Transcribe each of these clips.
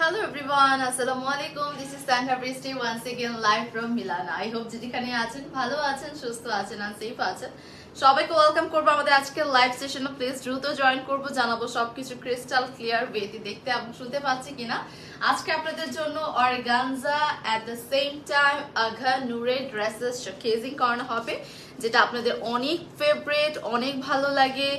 Hello everyone, Assalamualaikum. This is Santa Bristi once again live from Milan. I hope যেখানে আছেন ভালো আছেন, সুস্থ আছেন আর সেফ আছেন। সবাইকে ওয়েলকাম করব আমাদের আজকের লাইভ সেশনে। প্লিজ দ্রুত জয়েন করব, জানাবো সবকিছু ক্রিস্টাল ক্লিয়ার ওয়েতে দেখতে এবং শুনতে পাচ্ছি কিনা। আজকে আপনাদের জন্য organza at the same time Agha নূরের ড্রেসেস শোকেজিং করানো হবে, যেটা আপনাদের অনেক ফেভারিট, অনেক ভালো লাগে।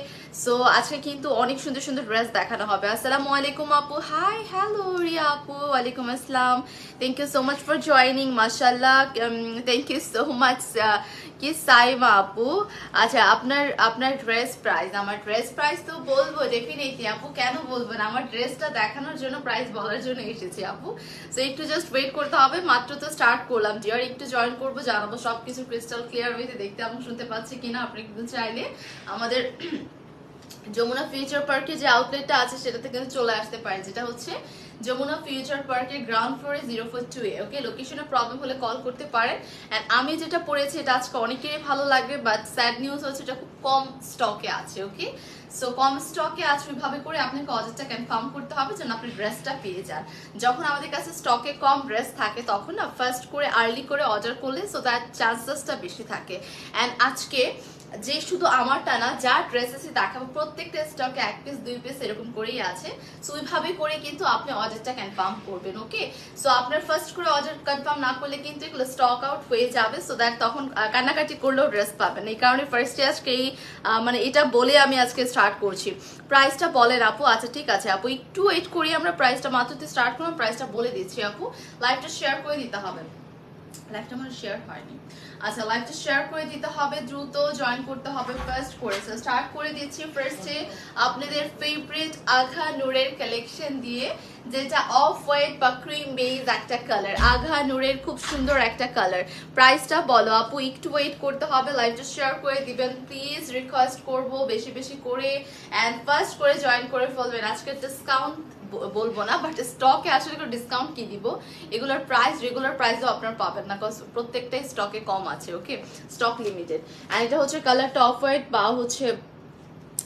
সো আজকে কিন্তু অনেক সুন্দর সুন্দর ড্রেস দেখানো হবে। আসসালামু আলাইকুম আপু, হাই হ্যালো রিয়া আপু, ওয়ালাইকুম আসসালাম। Thank you so much for joining, মাশাআল্লাহ। থ্যাংক ইউ সো মাচ কি সাইমা আপু। আচ্ছা, আপনার ড্রেস প্রাইস, আমার ড্রেস প্রাইস তো বলবো ডেফিনেটলি আপু, কেন বলবো না, আমার ড্রেসটা দেখানোর জন্য প্রাইস বলার জন্য এসেছি আপু। সো একটু জাস্ট ওয়েট করতে হবে, মাত্র তো স্টার্ট করলাম ডিয়ার, একটু জয়েন করবো, জানাবো সবকিছু ক্রিস্টাল ক্লিয়ার ওয়েতে দেখতে এবং শুনতে পাচ্ছি কিনা। আপনি কিন্তু চাইলে আমাদের যমুনা ফিউচার পার্কে যে আউটলেটটা আছে সেটাতে কিন্তু চলে আসতে পারে, যেটা হচ্ছে যমুনা ফিউচার পার্কের গ্রাউন্ড ফ্লোরে 042 এ। ওকে, লোকেশনে প্রবলেম হলে কল করতে পারেন। এন্ড আমি যেটা পরেছি এটা আজকে অনেকেরই ভালো লাগবে, বাট স্যাড নিউজ হচ্ছে এটা খুব কম স্টকে আছে। ওকে, সো কম স্টকে আছে, ওইভাবে করে আপনাকে অর্ডারটা কনফার্ম করতে হবে যেন আপনি ড্রেসটা পেয়ে যান। যখন আমাদের কাছে স্টকে কম ড্রেস থাকে তখন না ফার্স্ট করে আর্লি করে অর্ডার করলে সো দ্যাট চান্সেসটা বেশি থাকে। এন্ড আজকে যে শুধু আমারটা না, যা ড্রেসেসই দেখাবো প্রত্যেকটা স্টকে 1 পিস 2 পিস এরকম করেই আছে। সো ওইভাবে করে কিন্তু আপনি অর্ডারটা কনফার্ম করবেন। ওকে, সো আপনার ফার্স্ট করে অর্ডার কনফার্ম না করলে কিন্তু এগুলো স্টক আউট হয়ে যাবে, সো দ্যাট তখন কান্নাকাটি করলেও ড্রেস পাবেন। এই কারণে ফার্স্টে আজকে এই মানে এটা বলে আমি আজকে স্টার্ট করছি। প্রাইসটা বলেন আপু। আচ্ছা ঠিক আছে আপু, একটু ওয়েট করি, আমরা প্রাইসটা মাত্র স্টার্ট করলাম, প্রাইসটা বলে দিচ্ছি আপু। লাইভটা শেয়ার করে দিতে হবে, লাইভটা আমার শেয়ার হয়নি। আচ্ছা, লাইভটা শেয়ার করে দিতে হবে, দ্রুত জয়েন করতে হবে ফার্স্ট করে। স্টার্ট করে দিচ্ছি ফার্স্টে আপনাদের ফেভারিট আঘা নূরের কালেকশন দিয়ে, যেটা অফ হোয়াইট বা ক্রিম বেজ একটা কালার। আঘা নূরের খুব সুন্দর একটা কালার। প্রাইসটা বলো আপু, একটু ওয়েট করতে হবে, লাইভটা শেয়ার করে দিবেন প্লিজ, রিকোয়েস্ট করব বেশি বেশি করে। এন্ড ফার্স্ট করে জয়েন করে ফেলবেন। আজকে ডিসকাউন্ট বলবো না, বাট স্টকে আসলে ডিসকাউন্ট কি দিব, এগুলোর প্রাইস রেগুলার প্রাইসও আপনারা পাবেন না, কজ প্রত্যেকটাই স্টকে কম আছে। ওকে, স্টক লিমিটেড। এন্ড এটা হচ্ছে কালারটা অফ হোয়াইট বা হচ্ছে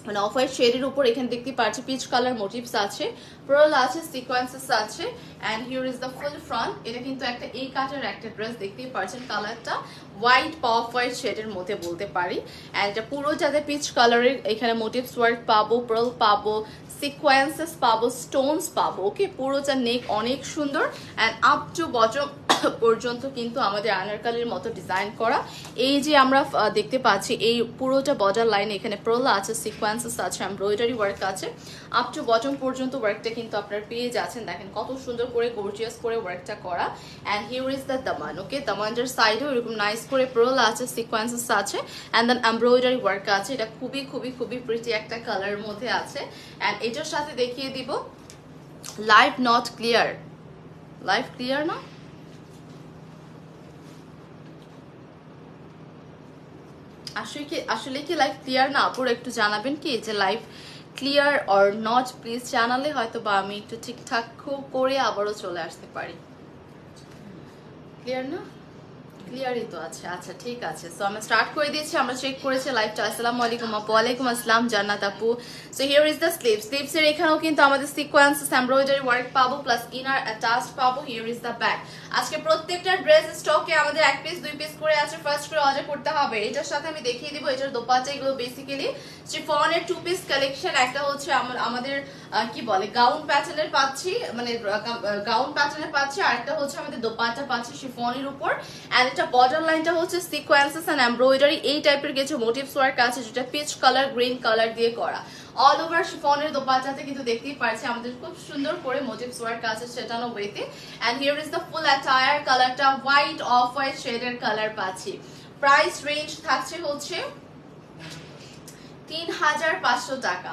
মানে অফ হোয়াইট শেডের উপর এখানে দেখতে পাচ্ছি পিচ কালার মোটিভস আছে, পার্ল আছে, সিকোয়েন্সেস আছে। And here is the full front. এটা কিন্তু একটা এই কাটের একটা ড্রেস, দেখতেই পাচ্ছেন কালারটা হোয়াইট বা অফ হোয়াইট শেডের মধ্যে বলতে পারি। এন্ড এটা পুরো যাতে পিচ কালারের, এখানে মোটিভস ওয়ার্ক পাবো, পার্ল পাবো, সিকোয়েন্সেস পাবো, স্টোনস পাবো। ওকে, পুরোটা নেক অনেক সুন্দর। এন্ড আপ টু বটম পর্যন্ত কিন্তু আমাদের আনারকালির মতো ডিজাইন করা। এই যে আমরা দেখতে পাচ্ছি এই পুরোটা বর্ডার লাইন, এখানে পার্ল আছে, সিকোয়েন্সেস আছে, এমব্রয়ডারি ওয়ার্ক আছে, আপ টু বটম পর্যন্ত ওয়ার্কটা কিন্তু আপনার পেয়ে যাচ্ছেন। দেখেন কত সুন্দর করে গর্জিয়াস করে ওয়ার্কটা করা। এন্ড হিয়ার ইজ দ্য দামান। ওকে, দামানটার সাইডেও এরকম নাইস করে পার্ল আছে, সিকোয়েন্সেস আছে, এন্ড দেন এমব্রয়ডারি ওয়ার্ক আছে। এটা খুবই খুবই খুবই প্রিটি একটা কালারের মধ্যে আছে। এন্ড এটার সাথে দেখিয়ে দিব live not clear, live clear না, আসলে কি লাইভ ক্লিয়ার না আপুর, একটু জানাবেন কি যে live clear or not, please জানালে হয়তো বা আমি একটু ঠিকঠাক করে আবারও চলে আসতে পারি। ক্লিয়ার না, ক্লিয়ারই তো আছে। আচ্ছা ঠিক আছে, সো আমরা স্টার্ট করে দিয়েছি, আমরা চেক করেছি লাইভটা। আসসালামু আলাইকুম আপু। ওয়ালাইকুম আসসালাম জান্নাত আপু। So here is the sleeves. স্লিভসের এখানেও কিন্তু আমাদের সিকোয়েন্সেস এমব্রয়ডারি ওয়ার্ক পাবো, প্লাস ইনার অ্যাটাচড পাবো। Here is the back. আজকে প্রত্যেকটা ড্রেস স্টকে আমাদের 1 পিস 2 পিস করে আছে, ফার্স্ট করে অর্ডার করতে হবে। এটার সাথে আমি দেখিয়ে দিব এটার দোপাট্টা, এগুলো বেসিক্যালি শিফনের 2 পিস কালেকশন। একটা হচ্ছে আমাদের কি বলে গাউন প্যাটার্নের পাচ্ছি, মানে গাউন প্যাটার্নের পাচ্ছি, আর একটা হচ্ছে আমাদের দোপাট্টা পাচ্ছি শিফনের উপর। এন্ড এটা বর্ডার লাইনটা হচ্ছে সিকোয়েন্সেস এন্ড এমব্রয়ডারি এই টাইপের কিছু মোটিভস ওয়ার্ক আছে, যেটা পিচ কালার গ্রিন কালার দিয়ে করা। অল ওভার শিফনের দোপাট্টাতে কিন্তু দেখতেই পাচ্ছি আমাদের খুব সুন্দর করে মোটিভস ওয়ার্ক আছে সেটানো ওয়েতে। And here is the full attire. কালারটা হোয়াইট অফ হোয়াইট শেডের কালার পাচ্ছি। প্রাইস রেঞ্জ থাকছে হচ্ছে 3500 টাকা।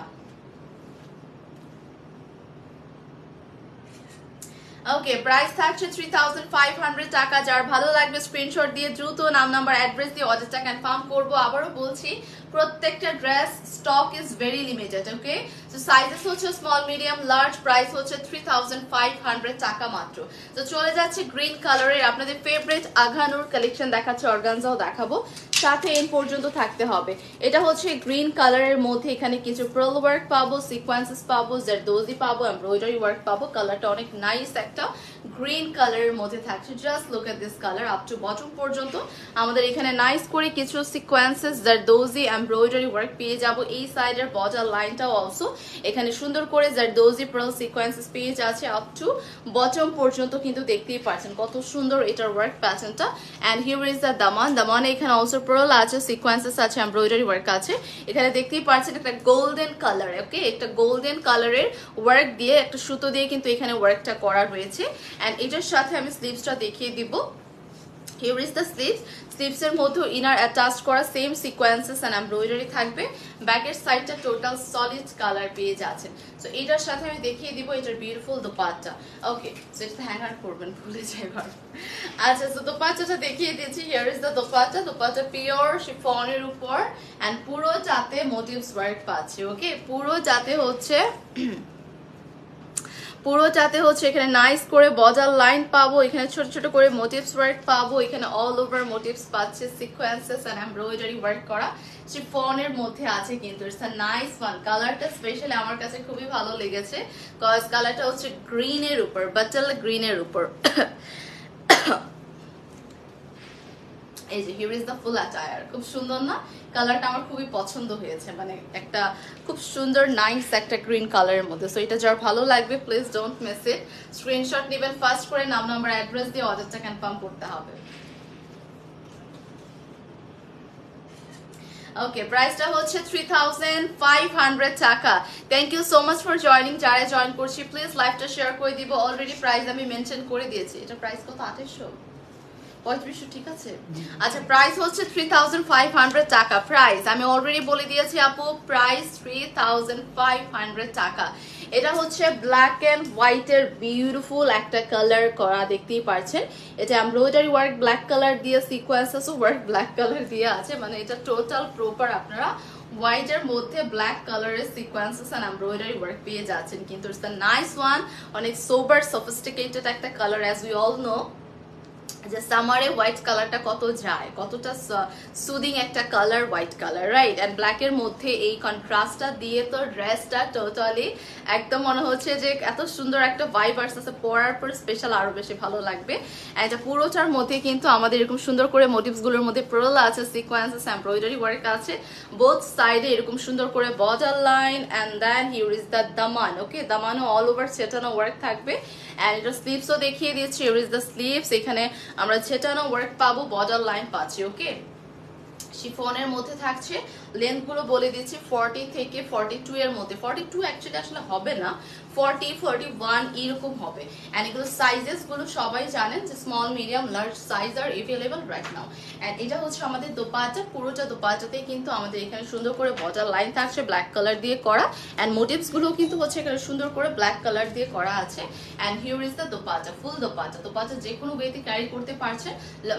ওকে, প্রাইস থাকছে 3500 টাকা। যার ভালো লাগবে স্ক্রিনশট দিয়ে দ্রুত নাম নাম্বার অ্যাড্রেস দিয়ে অর্ডারটা কনফার্ম করব। আবারও বলছি প্রত্যেকটা dress stock is very limited. Okay, so sizes হচ্ছে স্মল মিডিয়াম লার্জ, প্রাইস হচ্ছে 3500 টাকা মাত্র। তো চলে যাচ্ছে গ্রিন কালারের আপনাদের ফেভারিট আঘানুর কালেকশন দেখাচ্ছে, অর্গানজাও দেখাবো, সাথে এন্ড পর্যন্ত থাকতে হবে। এটা হচ্ছে গ্রিন কালারের মধ্যে এখানে কিছু পার্ল ওয়ার্ক পাবো, সিকোয়েন্সেস পাবো, জারদোজি পাবো, এমব্রয়ডারি ওয়ার্ক পাবো। কালারটা অনেক নাইস একটা গ্রিন কালারের মধ্যে থাকছে। Just look at this colour up to bottom পর্যন্ত আমাদের এখানে নাইস করে কিছু সিকোয়েন্সেস জারদোজি এমব্রয়ডারি ওয়ার্ক পেয়ে যাব। এই সাইডের বর্ডার লাইনটাও অলসো এখানে সুন্দর করে জারদোজি পার্ল সিকোয়েন্সেস পেয়ে যাচ্ছে আপ টু বটম পর্যন্ত, কিন্তু দেখতেই পাচ্ছেন কত সুন্দর এটার ওয়ার্ক প্যাটার্নটা। এন্ড হিয়ার ইজ দ্য দামান। দামানে এখানে অলসো পার্ল আছে, সিকোয়েন্সেস আছে, এমব্রয়ডারি ওয়ার্ক আছে। এখানে দেখতেই পাচ্ছেন একটা গোল্ডেন কালার। ওকে, একটা গোল্ডেন কালারের ওয়ার্ক দিয়ে একটা সুতো দিয়ে কিন্তু এখানে ওয়ার্কটা করা রয়েছে। এন্ড এটার সাথে আমি স্লিভসটা দেখিয়ে দিব। Here is the sleeves. Sleeves এর মধ্যে ইনার অ্যাটাচ করা সেম সিকোয়েন্সেস এন্ড এমব্রয়ডারি থাকবে। ব্যাকের সাইডটা টোটাল সলিড কালার পেয়ে যাচ্ছেন। সো এটার সাথে আমি দেখিয়ে দিব এটার বিউটিফুল দোপাট্টা। ওকে, সো এটা হ্যাঙ্গার করবেন, ভুলে যাইবার। আচ্ছা, সো দোপাট্টাটা দেখিয়ে দিয়েছি। Here is the dupatta. Dupatta pure শিফনের উপর এন্ড পুরো যাতে মোটিভস ওয়ার্ক পাচ্ছে। ওকে, পুরো যাতে হচ্ছে এখানে নাইস করে বর্ডার লাইন পাবো, এখানে ছোট ছোট করে মোটিভস ওয়ার্ক পাবো, এখানে অল ওভার মোটিভস পাচ্ছে, সিকোয়েন্সেস এন্ড এমব্রয়ডারি ওয়ার্ক করা শিফনের মধ্যে আছে। কিন্তু ইটস আ নাইস ওয়ান। কালারটা স্পেশালি আমার কাছে খুবই ভালো লেগেছে, কজ কালারটা হচ্ছে গ্রিনের উপর, বাটাল গ্রিনের উপর। এই যে here is the full attire. খুব সুন্দর না কালারটা? আমার খুবই পছন্দ হয়েছে, মানে একটা খুব সুন্দর নাইস একটা গ্রিন কালারের মধ্যে। সো এটা যার ভালো লাগবে please don't miss it. Screenshot নেবেন, ফার্স্ট করে নাম নাম্বার অ্যাড্রেস দিয়ে অর্ডারটা কনফার্ম করতে হবে। ওকে, প্রাইসটা হচ্ছে 3500 টাকা। Thank you so much for joining. যারা জয়েন করছি প্লিজ লাইভটা শেয়ার করে দিব। অলরেডি প্রাইস আমি মেনশন করে দিয়েছি। এটা প্রাইস কত? 2800, 3500, ঠিক আছে। আচ্ছা, প্রাইস হচ্ছে 3500 টাকা। প্রাইস আমি অলরেডি বলে দিয়েছি আপু, প্রাইস 3500 টাকা। এটা হচ্ছে ব্ল্যাক এন্ড হোয়াইট এর বিউটিফুল একটা কালার করা, দেখতেই পাচ্ছেন। এটা এমব্রয়ডারি ওয়ার্ক ব্ল্যাক কালার দিয়ে, সিকোয়েন্সেস ওয়ার্ক ব্ল্যাক কালার দিয়ে আছে, মানে এটা টোটাল প্রপার আপনারা হোয়াইট এর মধ্যে ব্ল্যাক কালারের সিকোয়েন্সেস এন্ড এমব্রয়ডারি ওয়ার্ক পেয়ে যাচ্ছেন। কিন্তু ইটস আ নাইস ওয়ান, অনেক সোবার সফিস্টিকেটেড একটা colour. As we all know যে সামারে হোয়াইট কালারটা কত যায়, কতটা সুদিং একটা colour white colour, right? And black এর মধ্যে এই কন্ট্রাস্টটা দিয়ে তো ড্রেসটা টোটালি একদম মনে হচ্ছে যে এত সুন্দর একটা ভাইব আসছে, পরার পর স্পেশাল আরো বেশি ভালো লাগবে। এটা পুরোটার মধ্যে কিন্তু আমাদের এরকম সুন্দর করে মোটিভস গুলোর মধ্যে পার্ল আছে, সিকোয়েন্সেস, এমব্রয়ডারি ওয়ার্ক আছে, বোথ সাইডে এরকম সুন্দর করে border line. And then here is the দামান। ওকে, দামানও অল ওভার ছেটানো ওয়ার্ক থাকবে। এন্ড এটা স্লিভসও দেখিয়ে দিচ্ছি। Here is the sleeves. এখানে আমরা ছেটানো ওয়ার্ক পাবো, বর্ডার লাইন পাচ্ছি। ওকে, শিফনের মধ্যে থাকছে। লেন্থ গুলো বলে দিচ্ছি 40 থেকে 42 এর মধ্যে। 42 অ্যাকচুয়ালি আসলে হবে না, 40, 41 এরকম হবে। এন্ড এগুলো সাইজেস গুলো সবাই জানেন যে স্মল, মিডিয়াম, লার্জ সাইজ আর अवेलेबल রাইট নাও। এন্ড এটা হচ্ছে আমাদের দোপাট্টা। পুরোটা দোপাট্টাতেই কিন্তু আমাদের এখানে সুন্দর করে বর্ডার লাইন থাকছে ব্ল্যাক কালার দিয়ে করা। এন্ড মোটিভস গুলো কিন্তু হচ্ছে এখানে সুন্দর করে ব্ল্যাক কালার দিয়ে করা আছে। And here is the dupatta, full dupatta. Dupatta যে কোনো ওয়েতে ক্যারি করতে পারছেন,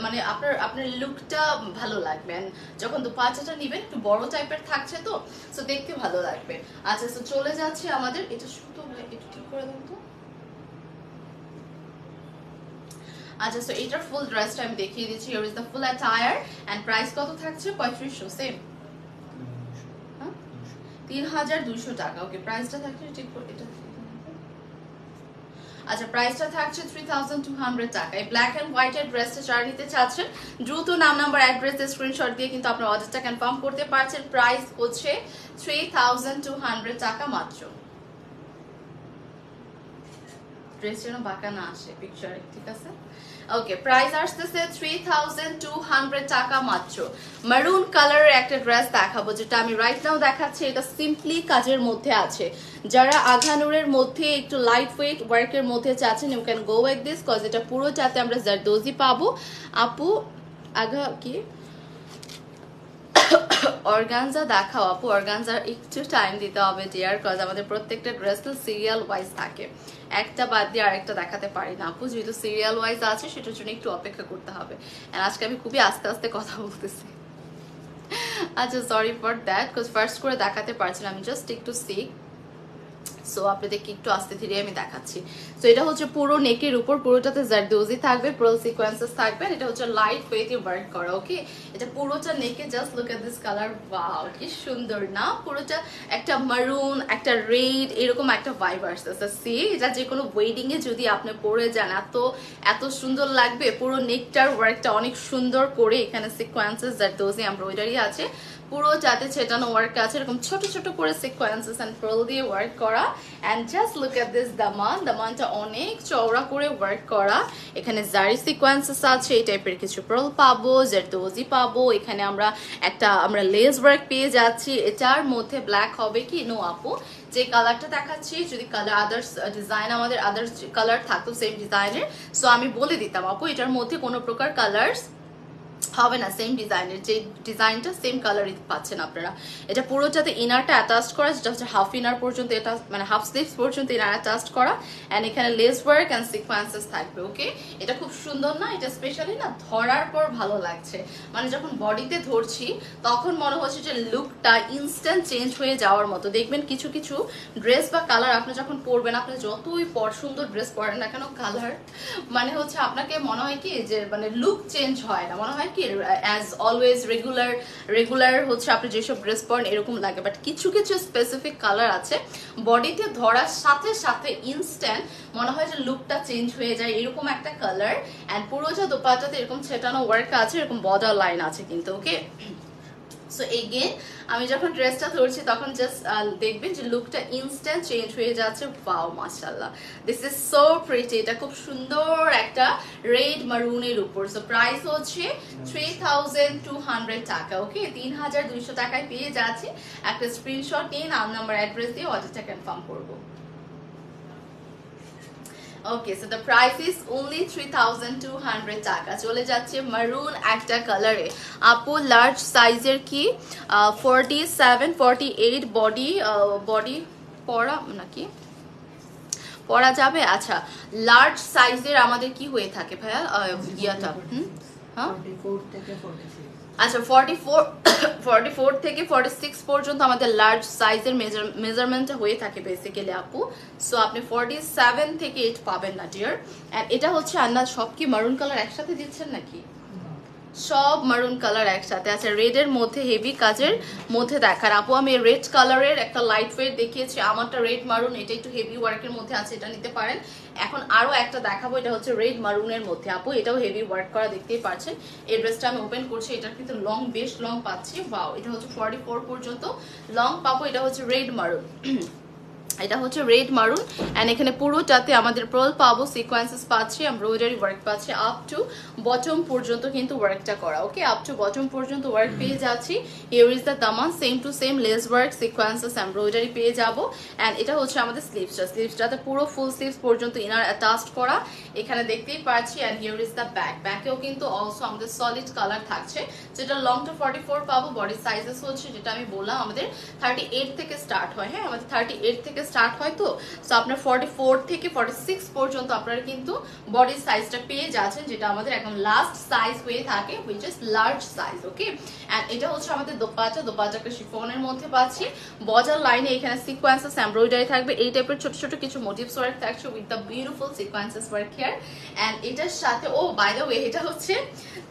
মানে আপনার লুকটা ভালো লাগবে। যখন দোপাট্টাটা নেবেন একটু বড় টাইপের থাকছে তো, সো দেখতে ভালো লাগবে। আচ্ছা, সো চলে যাচ্ছে আমাদের, এটা সুতো একটু ঠিক করে দেন তো। আচ্ছা, সো এটার ফুল ড্রেসটা আমি দেখিয়ে দিচ্ছি। Here is the full attire. And price কত থাকছে? 3500, সেম 3200 টাকা। ওকে, প্রাইসটা থাকছে ঠিক করে এটা। আচ্ছা, প্রাইসটা থাকছে 3200 টাকা। এই ব্ল্যাক এন্ড হোয়াইট এর ড্রেসটা যারা নিতে চাচ্ছেন দ্রুত নাম নাম্বার অ্যাড্রেস স্ক্রিনশট দিয়ে কিন্তু আপনার অর্ডারটা কনফার্ম করতে পারছেন। প্রাইস হচ্ছে 3200 টাকা মাত্র। ড্রেস যেন বাঁকা না আসে পিকচারে, ঠিক আছে? ওকে, প্রাইস আসতেছে 3200 টাকা মাত্র। মারুন কালারের একটা ড্রেস দেখাবো, যেটা আমি রাইট নাও দেখাচ্ছি। এটা সিম্পলি কাজের মধ্যে আছে। যারা আঘানুরের মধ্যে একটু লাইট ওয়েট ওয়ার্কের মধ্যে চাচ্ছেন, you can go with this, cause এটা পুরোটাতে আমরা জারদোজি পাবো। আপু আগা কি অর্গানজা দেখাও আপু, অর্গানজার একটু টাইম দিতে হবে ডিয়ার, কজ আমাদের প্রত্যেকটা ড্রেস তো সিরিয়াল ওয়াইজ থাকে, একটা বাদ দিয়ে আরেকটা দেখাতে পারি না আপু, যেহেতু সিরিয়াল ওয়াইজ আছে সেটার জন্য একটু অপেক্ষা করতে হবে। আর আজকে আমি খুবই আস্তে আস্তে কথা বলতেছি, আচ্ছা sorry for that, cause first করে দেখাতে পারছিলাম, আমি জাস্ট একটু সিক, সো আপনাদেরকে একটু আস্তে ধীরে আমি দেখাচ্ছি। সো এটা হচ্ছে পুরো নেকের উপর পুরোটাতে জারদোজি থাকবে, পার্ল সিকোয়েন্সেস থাকবে, এটা হচ্ছে লাইট ওয়েটে ওয়ার্ক করা। ওকে, এটা পুরোটা নেকে just look at this colour, wow কি সুন্দর না, পুরোটা একটা মারুন একটা রেড এরকম একটা ভাইব আসতেছে। সি এটা যে কোনো ওয়েডিং এ যদি আপনি পরে যান এত সুন্দর লাগবে। পুরো নেকটার ওয়ার্কটা অনেক সুন্দর করে, এখানে সিকোয়েন্সেস জারদোজি এমব্রয়ডারি আছে, পুরোটাতে ছেটানো ওয়ার্ক আছে, এরকম ছোট ছোট করে সিকোয়েন্সেস এন্ড পার্ল দিয়ে ওয়ার্ক করা। And just look at this দামান, দামানটা অনেক চওড়া করে ওয়ার্ক করা, এখানে জারি সিকোয়েন্সেস আছে, এই টাইপের কিছু পার্ল পাবো, জারদোজি পাবো, এখানে আমরা লেস ওয়ার্ক পেয়ে যাচ্ছি। এটার মধ্যে ব্ল্যাক হবে কি নো আপু, যে কালারটা দেখাচ্ছি যদি কালার আদার্স ডিজাইন আমাদের আদার্স কালার থাকতো সেম ডিজাইনের, সো আমি বলে দিতাম আপু এটার মধ্যে কোনো প্রকার কালার্স হবে না, সেম ডিজাইনের যে ডিজাইনটা সেম কালারই পাচ্ছেন আপনারা। এটা পুরোটাতে ইনারটা অ্যাটাচ করা, যেটা হচ্ছে হাফ ইনার পর্যন্ত, এটা মানে হাফ স্লিভস পর্যন্ত ইনার অ্যাটাচ করা, এন্ড এখানে লেস ওয়ার্ক এন্ড সিকোয়েন্সেস থাকবে। ওকে, এটা খুব সুন্দর না, এটা স্পেশালি না ধরার পর ভালো লাগছে, মানে যখন বডিতে ধরছি তখন মনে হচ্ছে যে লুকটা ইনস্ট্যান্ট চেঞ্জ হয়ে যাওয়ার মতো। দেখবেন কিছু কিছু ড্রেস বা কালার আপনি যখন পরবেন, আপনি যতই সুন্দর ড্রেস পরেন না কেন, কালার মানে হচ্ছে আপনাকে মনে হয় কি যে মানে লুক চেঞ্জ হয় না, মনে হয় কি অ্যাজ অলওয়েজ রেগুলার হচ্ছে আপনি যেসব ড্রেস পরেন এরকম লাগে। বাট কিছু কিছু স্পেসিফিক কালার আছে বডিতে ধরার সাথে সাথে ইনস্ট্যান্ট মনে হয় যে লুকটা চেঞ্জ হয়ে যায়, এরকম একটা কালার। অ্যান্ড পুরোটা দোপাট্টাতে এরকম ছেটানো ওয়ার্ক আছে, এরকম বর্ডার লাইন আছে কিন্তু। ওকে, সো এগেন আমি যখন ড্রেসটা ধরছি তখন জাস্ট দেখবেন যে লুকটা ইনস্ট্যান্ট চেঞ্জ হয়ে যাচ্ছে। ওয়াও মাশাআল্লাহ, দিস ইজ সো প্রিটি, এটা খুব সুন্দর একটা রেড মারুনের উপর। সো প্রাইস হচ্ছে 3200 টাকা। ওকে, 3200 টাকায় পেয়ে যাচ্ছি। একটা স্ক্রিনশট নিয়ে নাম নাম্বার অ্যাড্রেস দিয়ে অর্ডারটা কনফার্ম করবো। Okay, so the price is only 3200 টাকা। চলে যাচ্ছে মারুন একটা কালারে আপু, লার্জ সাইজের কি 47 48 বডি পরা নাকি পরা যাবে? আচ্ছা, লার্জ সাইজের আমাদের কি হয়ে থাকে ভাইয়া ইয়াটা? হ্যাঁ, আচ্ছা 44 থেকে 46 পর্যন্ত আমাদের লার্জ সাইজের মেজারমেন্টটা হয়ে থাকে বেসিক্যালি আপু। সো আপনি 47 থেকে 8 পাবেন না ডিয়ার। এন্ড এটা হচ্ছে আন্দাজ সব কি মারুন কালার একসাথে দিচ্ছেন নাকি? সব মারুন কালার একসাথে আছে, রেড এর মধ্যে হেভি কাজের মধ্যে দেখার আপু। আমি রেড কালারের একটা লাইট ওয়েট দেখিয়েছি, আমারটা রেড মারুন, এটা একটু হেভি ওয়ার্কের মধ্যে আছে, এটা নিতে পারেন। এখন আরো একটা দেখাবো, এটা হচ্ছে রেড মারুনের মধ্যে আপু, এটাও হেভি ওয়ার্ক করা, দেখতেই পাচ্ছেন। এই ড্রেসটা আমি ওপেন করছি, এটার কিন্তু লং বেশ লং পাচ্ছি। ওয়াও, এটা হচ্ছে 44 পর্যন্ত লং পাবো। এটা হচ্ছে রেড মারুন, এটা হচ্ছে রেড মারুন। এন্ড এখানে পুরোটাতে আমাদের পার্ল পাবো, সিকোয়েন্সেস পাচ্ছি, এমব্রয়ডারি ওয়ার্ক পাচ্ছি, আপ টু বটম পর্যন্ত কিন্তু ওয়ার্কটা করা। ওকে, আপ টু বটম পর্যন্ত ওয়ার্ক পেয়ে যাচ্ছি। Here is the Daman, same to same less work, sequences, embroidery পেয়ে যাবো। এন্ড এটা হচ্ছে আমাদের স্লিভসটাতে পুরো ফুল স্লিভস পর্যন্ত ইনার অ্যাটাচড করা, এখানে দেখতেই পাচ্ছি। এন্ড হিয়ার ইজ দ্য ব্যাকেও কিন্তু অলসো আমাদের সলিড কালার থাকছে, যেটা লং টু 44 পাবো। বডি সাইজেস হচ্ছে যেটা আমি বললাম আমাদের 38 থেকে স্টার্ট হয়। হ্যাঁ, আমাদের 38 থেকে স্টার্ট হয়, তো সো আপনার 44 থেকে 46 পর্যন্ত আপনারা কিন্তু বডি সাইজটা পেয়ে যাচ্ছেন, যেটা আমাদের একদম লাস্ট সাইজ হয়ে থাকে, which is large size. Okay, and এটা হচ্ছে আমাদের দোপাট্টাকে শিফনের মধ্যে পাচ্ছি, বর্ডার লাইনে এখানে সিকোয়েন্সেস এমব্রয়ডারি থাকবে, এই টাইপের ছোট ছোট কিছু মোটিভস ওয়ার্ক থাকছে with the beautiful sequences work here. And এটার সাথে ও বাই দ্য ওয়ে এটা হচ্ছে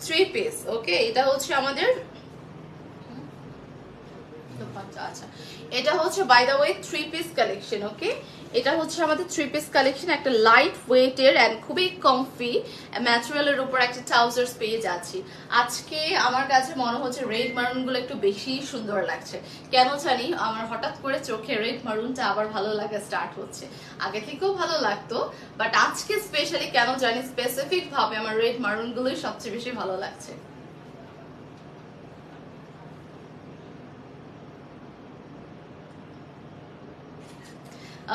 3 পিস। ওকে, এটা হচ্ছে আমাদের আচ্ছা, এটা হচ্ছে by the way 3 piece collection. Okay, এটা হচ্ছে আমাদের 3 পিস কালেকশন, একটা লাইট ওয়েটের এন্ড খুবই কমফি ম্যাটেরিয়ালের উপর একটা ট্রাউজার্স পেয়ে যাচ্ছি। আজকে আমার কাছে মনে হচ্ছে রেড মারুন গুলো একটু বেশি সুন্দর লাগছে, কেন জানি আমার হঠাৎ করে চোখে রেড মারুনটা আবার ভালো লাগা স্টার্ট হচ্ছে। আগে থেকেও ভালো লাগতো, বাট আজকে স্পেশালি কেন জানি স্পেসিফিক ভাবে আমার রেড মারুন গুলোই সবচেয়ে বেশি ভালো লাগছে।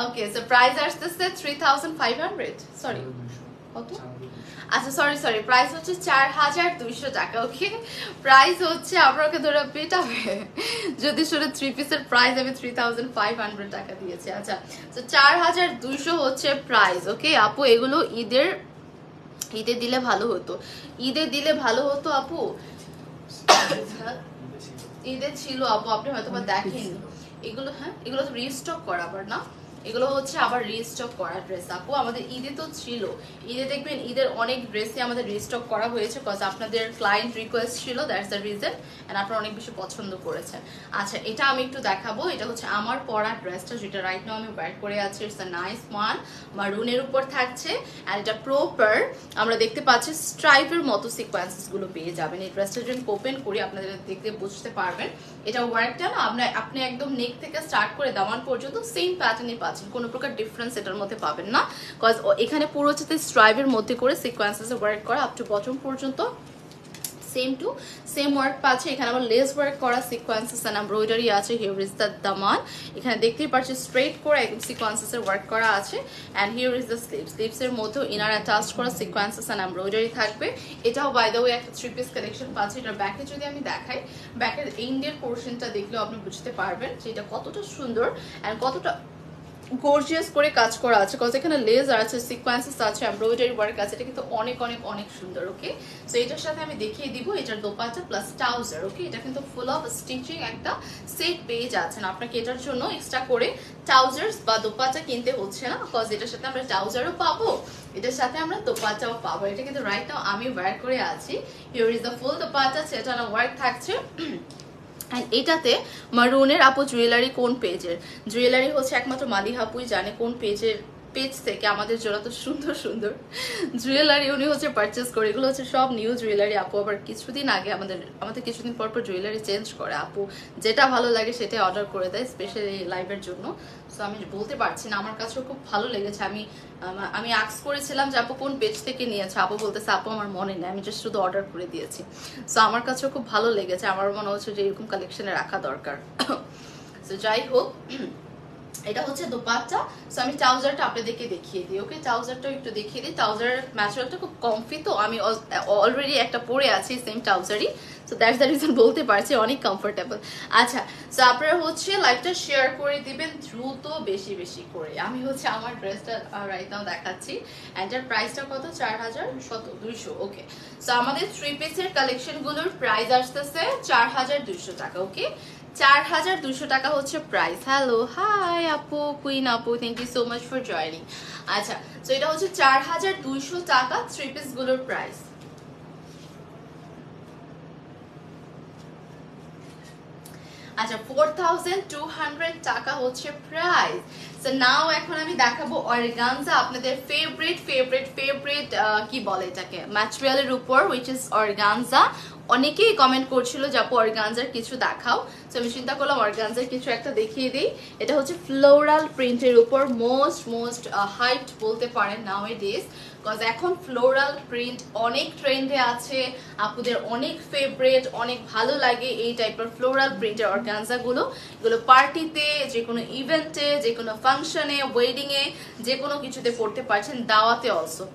ওকে, সো প্রাইস আসতেছে 3500, সরি কত? আচ্ছা সরি প্রাইস হচ্ছে 4200 টাকা। ওকে, প্রাইস হচ্ছে আপনাকে ধরে পেটাবে যদি শুনে 3 পিসের প্রাইস আমি 3500 টাকা দিয়েছি। আচ্ছা, তো 4200 হচ্ছে প্রাইস। ওকে আপু, এগুলো ঈদে দিলে ভালো হতো, ঈদে দিলে ভালো হতো আপু। ঈদে ছিল আপু, আপনি হয়তো বা দেখেননি এগুলো। হ্যাঁ, এগুলো তো রিস্টক করা আবার না, এগুলো হচ্ছে আবার রিস্টক করা ড্রেস আপু। আমাদের ঈদে তো ছিল, ঈদে দেখবেন ঈদের অনেক ড্রেসই আমাদের রিস্টক করা হয়েছে, কজ আপনাদের ক্লায়েন্ট রিকোয়েস্ট ছিল, দ্যাটস দ্য রিজন, এন্ড আপনারা অনেক বেশি পছন্দ করেছেন। আচ্ছা, এটা আমি একটু দেখাবো। এটা হচ্ছে আমার পরা ড্রেসটা, যেটা রাইট নাও আমি ওয়্যার করে আছি। ইটস আ নাইস ওয়ান, মারুনের উপর থাকছে, এন্ড এটা প্রপার আমরা দেখতে পাচ্ছি স্ট্রাইপের মতো সিকোয়েন্সেস গুলো পেয়ে যাবেন। এই ড্রেসটা যখন ওপেন করি আপনাদের দেখতে বুঝতে পারবেন, এটা ওয়ার্কটা না আপনি একদম নেক থেকে স্টার্ট করে দামান পর্যন্ত সেম প্যাটার্নই পাচ্ছেন, কোনো প্রকার ডিফারেন্স এটার মধ্যে পাবেন না, কজ এখানে পুরো হচ্ছে স্ট্রাইপের মধ্যে করে সিকোয়েন্সেস ওয়ার্ক করা আপ টু বটম পর্যন্ত সেম টু সেম ওয়ার্ক পাচ্ছে। এখানে আবার লেস ওয়ার্ক করা সিকোয়েন্সেস এন্ড এমব্রয়ডারি আছে। হিয়ার ইজ দ্য দামান, এখানে দেখতেই পাচ্ছি স্ট্রেট করে একদম সিকোয়েন্সেস এর ওয়ার্ক করা আছে। And here is the sleeves, sleeves এর মধ্যেও ইনার অ্যাটাচ করা সিকোয়েন্সেস এন্ড এমব্রয়ডারি থাকবে। এটাও বাই দ্য ওয়ে একটা 3 পিস কালেকশন পাচ্ছে। এটার ব্যাকে যদি আমি দেখাই, ব্যাকের ইন্ডিয়ার পোর্শনটা দেখলেও আপনি বুঝতে পারবেন যে এটা কতটা সুন্দর এন্ড কতটা গর্জিয়াস করে কাজ করা আছে, কজ এখানে লেজার আছে, সিকোয়েন্সেস আছে, এমব্রয়ডারি ওয়ার্ক আছে। এটা কিন্তু অনেক অনেক অনেক সুন্দর। ওকে, সো এটার সাথে আমি দেখিয়ে দিব এটার দোপাট্টা প্লাস ট্রাউজার। ওকে, এটা কিন্তু ফুল অফ স্টিচিং একটা সেট পেয়ে যাচ্ছেন। আপনাকে এটার জন্য এক্সট্রা করে ট্রাউজার্স বা দোপাট্টা কিনতে হচ্ছে না, কজ এটার সাথে আমরা ট্রাউজারও পাবো, এটার সাথে আমরা দোপাট্টাও পাবো। এটা কিন্তু রাইট নাও আমি ওয়্যার করে আছি। হিয়ার ইজ দ্য ফুল দোপাট্টা, সেটা না ওয়ার্ক থাকছে। এটাতে মারুনের আপু জুয়েলারি কোন পেজের? জুয়েলারি হচ্ছে একমাত্র মালি আপুই জানে কোন পেজ থেকে আমাদের জোড়া তো সুন্দর সুন্দর জুয়েলারি উনি হচ্ছে পারচেস করে। এগুলো হচ্ছে সব নিউ জুয়েলারি আপু, আবার কিছুদিন আগে আমাদের কিছুদিন পর পর জুয়েলারি চেঞ্জ করে আপু, যেটা ভালো লাগে সেটাই অর্ডার করে দেয় স্পেশালি লাইভের জন্য। সো আমি বলতে পারছি না, আমার কাছেও খুব ভালো লেগেছে। আমি আস্ক করেছিলাম যে আপু কোন পেজ থেকে নিয়েছে, আপু বলতেছে আপু আমার মনে নেই, আমি জাস্ট শুধু অর্ডার করে দিয়েছি। সো আমার কাছেও খুব ভালো লেগেছে, আমার মনে হচ্ছে যে এরকম কালেকশনে রাখা দরকার। সো যাই হোক, এটা হচ্ছে দোপাট্টা। সো আমি ট্রাউজারটা আপনাদেরকে দেখিয়ে দিই। ওকে, ট্রাউজারটা একটু দেখিয়ে দিই। ট্রাউজারের ম্যাটেরিয়ালটা খুব কমফি, তো আমি অলরেডি একটা পরে আছি সেম ট্রাউজারই, সো দ্যাটস দ্য রিজন বলতে পারছি অনেক কমফোর্টেবল। আচ্ছা, সো আপনারা হচ্ছে লাইভটা শেয়ার করে দিবেন দ্রুত, বেশি বেশি করে। আমি হচ্ছে আমার ড্রেসটা রাইট নাও দেখাচ্ছি, এন্ড এর প্রাইসটা কত? 4200। ওকে, সো আমাদের 3 পিসের কালেকশনগুলোর প্রাইস আসতেছে 4200 টাকা। ওকে, 4200 টাকা হচ্ছে প্রাইস। হ্যালো, হাই আপু, কুইন আপু, thank you so much for joining. আচ্ছা, তো এটা হচ্ছে 4200 টাকা 3 পিস গুলোর প্রাইস। আচ্ছা, 4200 টাকা হচ্ছে প্রাইস। সো নাও এখন আমি দেখাবো অর্গানজা, আপনাদের ফেভারিট কি বলে এটাকে, ম্যাটেরিয়ালের উপর, হুইচ ইজ অর্গানজা। অনেকেই কমেন্ট করছিল যে আপু অর্গানজার কিছু দেখাও, তো আমি চিন্তা করলাম অর্গানজার কিছু একটা দেখিয়ে দিই। এটা হচ্ছে ফ্লোরাল প্রিন্টের উপর, মোস্ট হাইট বলতে পারেন নাও এ ডেজ, কজ এখন ফ্লোরাল প্রিন্ট অনেক ট্রেন্ডে আছে, আপুদের অনেক ফেভারিট, অনেক ভালো লাগে এই টাইপের ফ্লোরাল প্রিন্টের অর্গানজা গুলো। এগুলো পার্টিতে, যে কোনো ইভেন্টে, যে কোনো ফাংশনে, ওয়েডিং এ, যে কোনো কিছুতে পড়তে পারছেন, দাওয়াতে অলসো।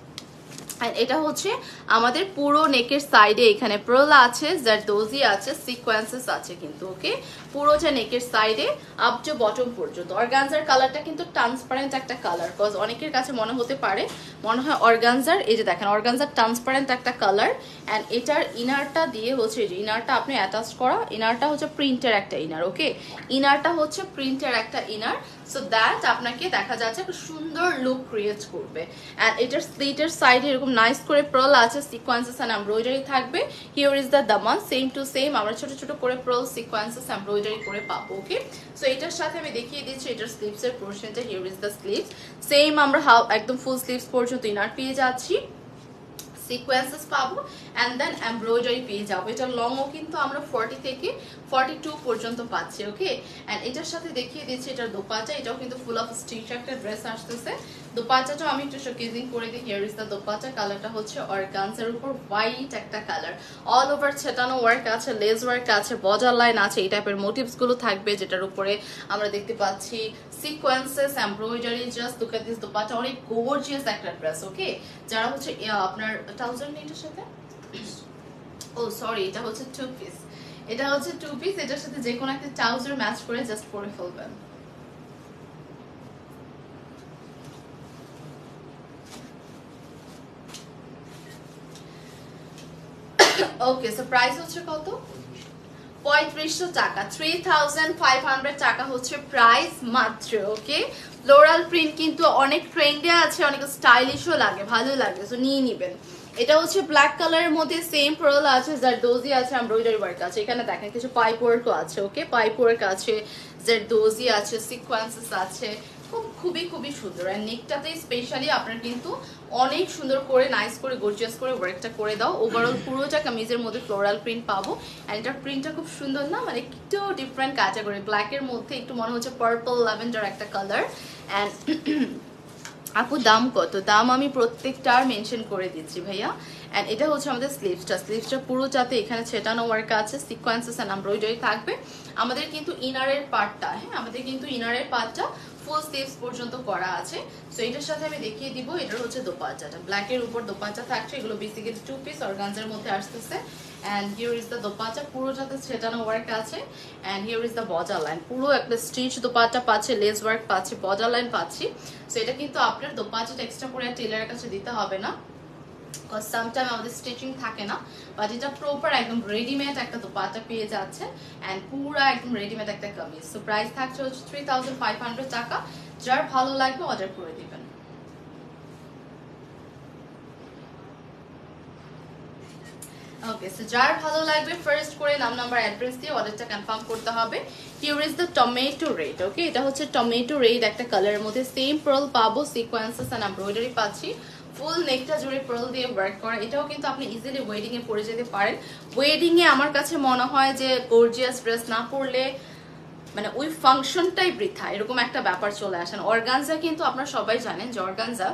এটা হচ্ছে আমাদের পুরো নেকের সাইডে এখানে পার্ল আছে, জারদোজি আছে, সিকোয়েন্সেস আছে কিন্তু। ওকে, পুরো যে নেকের সাইডে আপ টু বটম পর্যন্ত। অর্গানজার কালারটা কিন্তু ট্রান্সপারেন্ট একটা কালার, কজ অনেকের কাছে মনে হয় অর্গানজার, এই যে দেখেন অর্গানজার ট্রান্সপারেন্ট একটা কালার। এন্ড এটার ইনারটা দিয়ে হচ্ছে, যে ইনারটা আপনি অ্যাটাচ করা, ইনারটা হচ্ছে প্রিন্টের একটা ইনার। ওকে, ইনারটা হচ্ছে প্রিন্টের একটা ইনার, সো দ্যাট আপনাকে দেখা যাচ্ছে একটা সুন্দর লুক ক্রিয়েট করবে। এন্ড এটার স্লিটের সাইডে এরকম নাইস করে পার্ল আছে, সিকোয়েন্সেস এন্ড এমব্রয়ডারি থাকবে। Here is the Daman, same to same আমরা ছোট ছোট করে পার্ল, সিকোয়েন্সেস, এমব্রয়ডারি করে পাবো। ওকে, সো এটার সাথে আমি দেখিয়ে দিচ্ছি এটার স্লিভস এর পোরশনটা। Here is the sleeves, same আমরা একদম ফুল স্লিভস পর্যন্ত ইনার পেয়ে যাচ্ছি, সিকোয়েন্সেস পাবো, এন্ড দেন এমব্রয়ডারি পেয়ে যাবো। এটা লংও কিন্তু আমরা 40 থেকে 42 পর্যন্ত পাচ্ছি। ওকে, এন্ড এটার সাথে দেখিয়ে দিচ্ছি এটার দোপাট্টা, এটাও কিন্তু ফুল অফ স্টিচ একটা ড্রেস আসতেছে। দোপাট্টাটাও আমি একটু শোকেজিং করে দিই। হিয়ার ইজ দ্য দোপাট্টা, কালারটা হচ্ছে অর্গানজার উপর হোয়াইট একটা কালার, অল ওভার ছেটানো ওয়ার্ক আছে, লেস ওয়ার্ক আছে, বর্ডার লাইন আছে, এই টাইপের মোটিভস গুলো থাকবে, যেটার উপরে আমরা দেখতে পাচ্ছি sequences, embroidery. Just look at this dupatta, অনেক গর্জিয়াস একটা ড্রেস। ওকে, যারা হচ্ছে আপনার ট্রাউজার নেই এটার সাথে? ও সরি, এটা হচ্ছে টু পিস। এটা হচ্ছে টু পিস, এটার সাথে যে কোনো একটা ট্রাউজার ম্যাচ করে জাস্ট পরে ফেলবেন। ওকে, সো প্রাইস হচ্ছে কত? 3500 টাকা, 3500 টাকা হচ্ছে প্রাইস মাত্র। ওকে, ফ্লোরাল প্রিন্ট কিন্তু অনেক ট্রেন্ডে আছে, অনেক স্টাইলিশও লাগে, ভালো লাগে, সো নিয়ে নিবেন। এটা হচ্ছে ব্ল্যাক কালারের মধ্যে সেম পার্ল আছে, জারদোজি আছে, এমব্রয়ডারি ওয়ার্ক আছে। এখানে দেখেন কিছু পাইপ ওয়ার্কও আছে। ওকে, পাইপ ওয়ার্ক আছে, জারদোজি আছে, সিকোয়েন্সেস আছে, খুবই খুবই সুন্দর। আর নেকটাতে স্পেশালি আপনার কিন্তু অনেক সুন্দর করে নাইস করে গর্জিয়াস করে ওয়ার্কটা করে দাও। ওভারঅল পুরোটা কামিজের মধ্যে ফ্লোরাল প্রিন্ট পাবো। অ্যান্ড এটার প্রিন্টটা খুব সুন্দর না, মানে একটু ডিফারেন্ট ক্যাটাগরি, ব্ল্যাকের মধ্যে একটু মনে হচ্ছে পার্পল ল্যাভেন্ডার একটা কালার। অ্যান্ড আপু দাম কত? দাম আমি প্রত্যেকটার মেনশন করে দিচ্ছি ভাইয়া। অ্যান্ড এটা হচ্ছে আমাদের স্লিভসটা পুরোটাতে এখানে ছেটানো ওয়ার্ক আছে, সিকোয়েন্সেস অ্যান্ড এমব্রয়ডারি থাকবে। আমাদের কিন্তু ইনারের পার্টটা, হ্যাঁ আমাদের কিন্তু ইনারের পার্টটা ফুল স্লিভস পর্যন্ত করা আছে। সো এটার সাথে আমি দেখিয়ে দিব, এটার হচ্ছে দোপাট্টাটা, ব্ল্যাকের উপর দোপাট্টা থাকছে। এগুলো বেসিক্যালি টু পিস অর্গানজার মধ্যে আসতেছে। And here is the dupatta, পুরোটাতে ছেটানো ওয়ার্ক আছে। And here is the border line, পুরো একটা স্টিচ দোপাট্টা পাচ্ছে, লেস ওয়ার্ক পাচ্ছে, বর্ডার লাইন পাচ্ছি। সো এটা কিন্তু আপনার দোপাট্টাটা এক্সট্রা করে টেলারের কাছে দিতে হবে না, বিকজ সামটাইম আমাদের স্টিচিং থাকে না। বাট এটা প্রপার একদম রেডিমেড একটা দোপাট্টা পেয়ে যাচ্ছে, অ্যান্ড পুরো একদম রেডিমেড একটা কামিজ। সো প্রাইস থাকছে হচ্ছে 3500 টাকা। যার ভালো লাগবে অর্ডার করে দিবেন। ওকে, সো যার ভালো লাগবে ফার্স্ট করে নাম নাম্বার অ্যাড্রেস দিয়ে অর্ডারটা কনফার্ম করতে হবে। Here is the tomato red. Okay, এটা হচ্ছে টমেটো রেড একটা কালারের মধ্যে সেম পার্ল পাবো, সিকোয়েন্সেস এন্ড এমব্রয়ডারি পাচ্ছি, ফুল নেকটা জুড়ে পার্ল দিয়ে ওয়ার্ক করা। এটাও কিন্তু আপনি ইজিলি ওয়েডিং এ পরে যেতে পারেন। ওয়েডিং এ আমার কাছে মনে হয় যে গর্জিয়াস ড্রেস না পরলে মানে ওই ফাংশনটাই বৃথা, এরকম একটা ব্যাপার চলে আসেন। অর্গানজা কিন্তু আপনারা সবাই জানেন যে অর্গানজা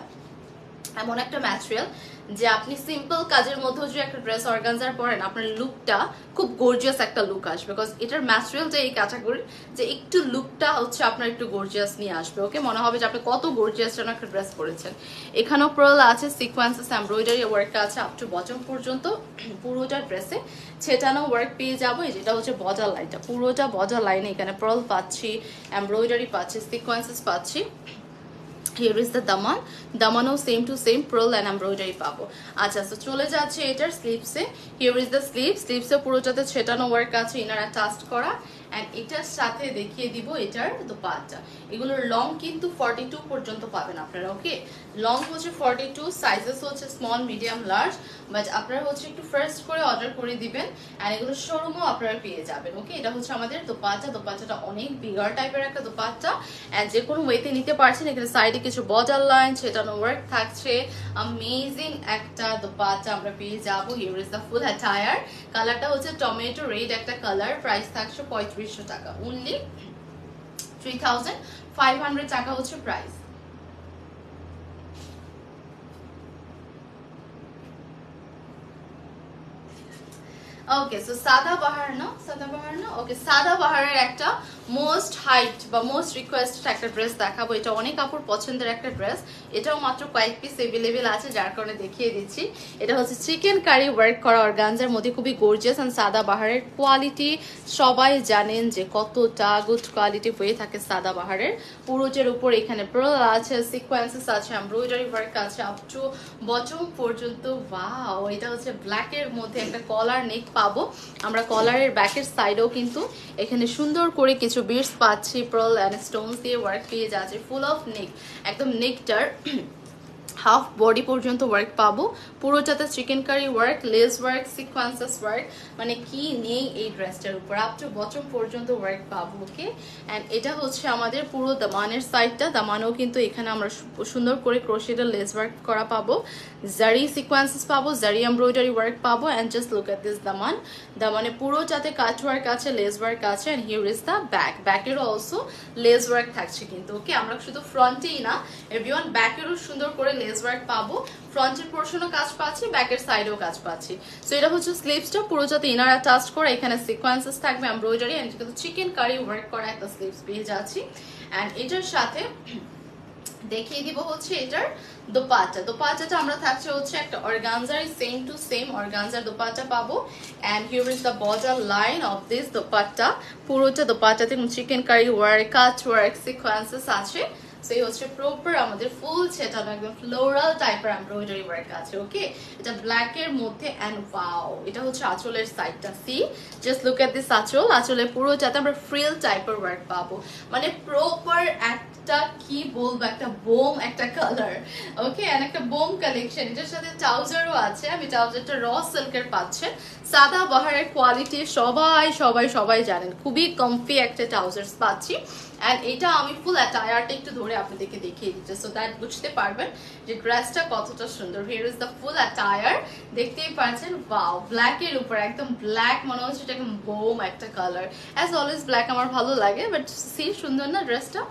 এমন একটা ম্যাটেরিয়াল যে আপনি সিম্পল কাজের মধ্যেও যদি একটা ড্রেস অর্গানজার পরেন আপনার লুকটা খুব গর্জিয়াস একটা লুক আসবে, বিকজ এটার ম্যাটেরিয়ালটা এই ক্যাটাগরির যে একটু লুকটা হচ্ছে আপনার একটু গর্জিয়াস নিয়ে আসবে। ওকে, মনে হবে যে আপনি কত গর্জিয়াস যেন একটা ড্রেস পরেছেন। এখানেও পার্ল আছে, সিকোয়েন্সেস এমব্রয়ডারি ওয়ার্ক আছে আপ টু বটম পর্যন্ত, পুরোটা ড্রেসে ছেটানো ওয়ার্ক পেয়ে যাবো। যেটা হচ্ছে বর্ডার লাইনটা, পুরোটা বর্ডার লাইনে এখানে পার্ল পাচ্ছি, এমব্রয়ডারি পাচ্ছি, সিকোয়েন্সেস পাচ্ছি। Here is the daman, দামানও same to same pearl and embroidery পাবো। আচ্ছা, তো চলে যাচ্ছে এটার স্লিভসে। হিয়ার ইজ দ্য স্লিভসে পুরোটাতে ছেটানো ওয়ার্ক আছে, ইনার অ্যাটাচড করা। এন্ড এটার সাথে দেখিয়ে দিব এটার দোপাট্টা। এগুলোর লং কিন্তু 42 পর্যন্ত পাবেন আপনারা। ওকে, লং হচ্ছে 42, সাইজেস হচ্ছে স্মল, মিডিয়াম, লার্জ। বাট আপনারা হচ্ছে একটু ফার্স্ট করে অর্ডার করে দিবেন, এন্ড এগুলো শোরুমও আপনারা পেয়ে যাবেন। ওকে, এটা হচ্ছে আমাদের দোপাট্টাটা অনেক বিগার টাইপের একটা দোপাট্টা, এন্ড যে কোনো ওয়েতে নিতে পারছেন। এখানে সাইডে কিছু বর্ডার লাইন ছেটানো ওয়ার্ক থাকছে, অ্যামেজিং একটা দোপাট্টা আমরা পেয়ে যাবো। Here is the full attire. কালারটা হচ্ছে টমেটো রেড একটা কালার। প্রাইস থাকছে 3500 টাকা, অনলি 3500 টাকা হচ্ছে প্রাইস। ওকে, সো সাদাবাহার না ওকে, সাদাবাহারের একটা মোস্ট হাইট বা মোস্ট রিকোয়েস্টেড একটা ড্রেস দেখাবো। এটা অনেক কাপড় পছন্দের একটা ড্রেস, এটাও মাত্র কয়েক পিস এভেলেবেল আছে, যার কারণে দেখিয়ে দিচ্ছি। এটা হচ্ছে চিকেন কারি ওয়ার্ক করা অর্গানজার মধ্যে, খুবই গর্জিয়াস। অ্যান্ড সাদাবাহারের কোয়ালিটি সবাই জানেন যে কতটা গুড কোয়ালিটি হয়ে থাকে সাদাবাহারের। পুরোটার উপর এখানে পার্ল আছে, সিকোয়েন্সেস আছে, এমব্রয়ডারি ওয়ার্ক আছে আপ টু বটম পর্যন্ত। ওয়াও, এটা হচ্ছে ব্ল্যাকের মধ্যে একটা কলার নেক পাবো আমরা। কলারের ব্যাকের সাইডেও কিন্তু এখানে সুন্দর করে কিছু বিটস পাচ্ছি, পার্ল এন্ড স্টোনস দিয়ে ওয়ার্ক পেয়ে যাচ্ছে। ফুল অফ নেক, একদম নেকটার হাফ বডি পর্যন্ত ওয়ার্ক পাবো। পুরোটাতে chikankari work, lace work, sequences work, মানে কি নেই এই ড্রেসটার উপর, আপ টু বটম পর্যন্ত ওয়ার্ক পাবো। ওকে, এন্ড এটা হচ্ছে আমাদের পুরো দামানের সাইডটা। দামানেও কিন্তু এখানে আমরা সুন্দর করে ক্রোশেটের লেস ওয়ার্ক করা পাবো, জারি সিকোয়েন্সেস পাবো, জারি এমব্রয়ডারি ওয়ার্ক পাবো। And just look at this দামান। দামানে পুরোটাতে কাট ওয়ার্ক আছে, লেস ওয়ার্ক আছে। And here is the back, ব্যাকেরও অলসো লেস ওয়ার্ক থাকছে কিন্তু। ওকে, আমরা শুধু ফ্রন্টেই না এভরিওয়ান, ব্যাকেরও সুন্দর করে লেস ওয়ার্ক পাবো। ফ্রন্টের পোর্শনও কাজ পাচ্ছি, ব্যাকের সাইডেও কাজ পাচ্ছি। সো এটা হচ্ছে স্লিভসটা, পুরোটাতে ইনার অ্যাটাচ করা, এখানে সিকোয়েন্সেস থাকবে, এমব্রয়ডারি, এন্ড কিন্তু চিকেন কারি ওয়ার্ক করা একটা স্লিভস পেয়ে যাচ্ছি। এন্ড এটার সাথে দেখিয়ে দিব হচ্ছে এটার দোপাট্টাটা আমরা থাকছে হচ্ছে একটা অর্গানজার সেম টু সেম অর্গানজার দোপাট্টা পাবো and here is the border line of this dupatta পুরোটা দোপাট্টাতে chikankari work cut work sequences আছে সো এই হচ্ছে প্রপার আমাদের ফুল সেটআপ একদম ফ্লোরাল টাইপের এমব্রয়ডারি ওয়ার্ক আছে ওকে এটা ব্ল্যাক এর মধ্যে এন্ড ওয়াও এটা হচ্ছে আঁচলের সাইডটা see just look at this আঁচলের পুরোটাতে আমরা ফ্রিল টাইপের ওয়ার্ক পাবো মানে প্রপার একটা কি বলবো একটা বোম একটা কালার ওকে এন্ড একটা বোম কালেকশন এটার সাথে ট্রাউজারও আছে আমি ট্রাউজারটা র সিল্কের পাচ্ছেন সাদা বাহারের কোয়ালিটি সবাই জানেন খুবই কমফি একটা ট্রাউজার্স পাচ্ছি এন্ড এটা আমি ফুল অ্যাটায়ারটা একটু ধরে আপনাদেরকে দেখিয়ে দিচ্ছি সো দ্যাট বুঝতে পারবেন যে ড্রেসটা কতটা সুন্দর here is the full attire দেখতেই পাচ্ছেন ওয়াও ব্ল্যাক এর উপর একদম ব্ল্যাক মনে হচ্ছে এটা একদম বোম একটা কালার অ্যাজ অলওয়েজ ব্ল্যাক আমার ভালো লাগে বাট সি সুন্দর না ড্রেসটা